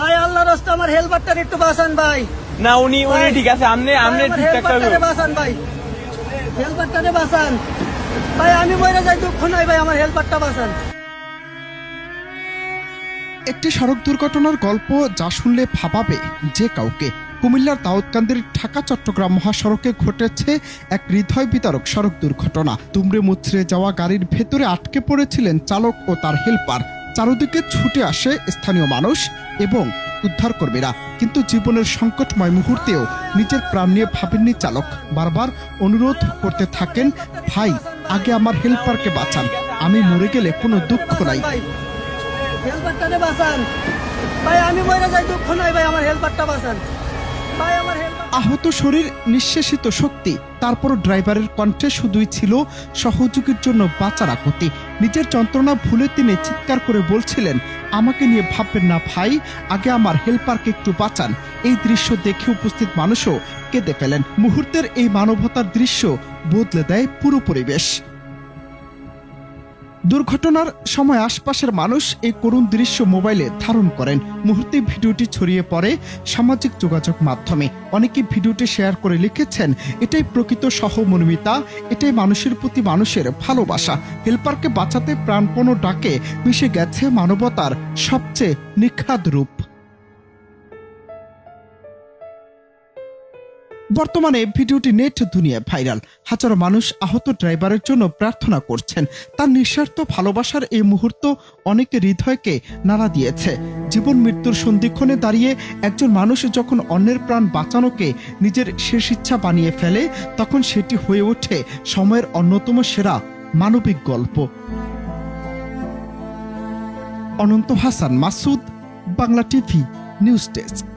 ভাই আল্লাহর রাস্তা আমার হেলপারটার একটু বাঁচান ভাই। না উনি ঠিক আছে, আপনি ঠিকঠাক হেলপারটারে বাঁচান ভাই, হেলপারটারে বাঁচান ভাই, আমি মরে যাই দুঃখ নাই ভাই, আমার হেলপারটা বাঁচান। একটি সড়ক দুর্ঘটনার গল্প যা শুনলে ভাবাবে যে কাউকে। কুমিল্লার দাউদকান্দির ঢাকা চট্টগ্রাম মহাসড়কে ঘটেছে এক হৃদয় বিতারক সড়ক দুর্ঘটনা। দুমড়ে মুচড়ে যাওয়া গাড়ির ভেতরে আটকে পড়েছিলেন চালক ও তার হেলপার। চারদিকে ছুটে আসে স্থানীয় মানুষ এবং উদ্ধারকর্মীরা, কিন্তু জীবনের সংকটময় মুহূর্তেও নিজের প্রাণ নিয়ে ভাবেননি চালক। বারবার অনুরোধ করতে থাকেন, ভাই আগে আমার হেলপারকে বাঁচান, আমি মরে গেলে কোনো দুঃখ নাই। হেলপারটারে বাঁচান ভাই, আমি মরে যাই দুঃখ নাই ভাই, আমার হেলপারটা বাঁচান ভাই, আমার হেলপার। আহত শরীর, নিঃশেষিত শক্তি, তারপর ড্রাইভারের কণ্ঠে শুধুই ছিল সহযোগীর জন্য বাঁচার আকুতি। নিজের যন্ত্রণা ভুলে তিনি চিৎকার করে বলছিলেন, আমাকে নিয়ে ভাববেন না ভাই, আগে আমার হেলপারকে একটু বাঁচান। এই দৃশ্য দেখে উপস্থিত মানুষও কেঁদে ফেলেন। মুহূর্তের এই মানবতার দৃশ্য বদলে দেয় পুরো পরিবেশ। দুর্ঘটনার সময় আশপাশের মানুষ এই করুণ দৃশ্য মোবাইলে ধারণ করেন। মুহূর্তে ভিডিওটি ছড়িয়ে পড়ে সামাজিক যোগাযোগ মাধ্যমে। অনেকে ভিডিওটি শেয়ার করে লিখেছেন, এটাই প্রকৃত সহমর্মিতা, এটাই মানুষের প্রতি মানুষের ভালোবাসা। হেলপারকে বাঁচাতে প্রাণপণ ডাকে মিশে গেছে মানবতার সবচেয়ে নিখাদ রূপ। বর্তমানে ভিডিওটি নেট দুনিয়ায় ভাইরাল। হাজারো মানুষ আহত ড্রাইভারের জন্য প্রার্থনা করছেন। তার নিঃস্বার্থ ভালোবাসার এই মুহূর্ত অনেকের হৃদয়কে নাড়া দিয়েছে। জীবন মৃত্যুর সন্ধিক্ষণে দাঁড়িয়ে একজন মানুষ যখন অন্যের প্রাণ বাঁচানোকে নিজের শেষ ইচ্ছা বানিয়ে ফেলে, তখন সেটি হয়ে ওঠে সময়ের অন্যতম সেরা মানবিক গল্প। Ananta Hasan Masud, Bangla TV news desk.